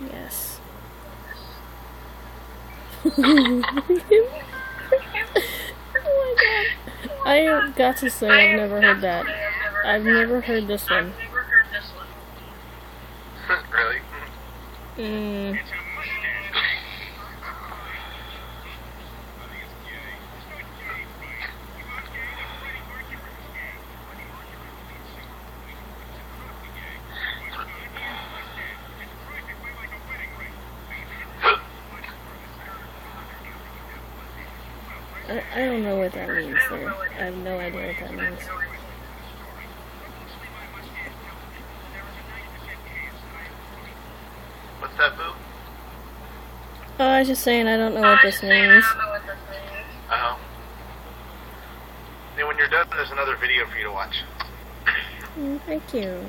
Yes. Oh my god. I have got to say, I've never heard that. I've never heard this one. Really? I don't know what that means there. I have no idea what that means. What's that, Boo? Oh, I was just saying I don't know what this means. Oh. Then when you're done, there's another video for you to watch. Thank you.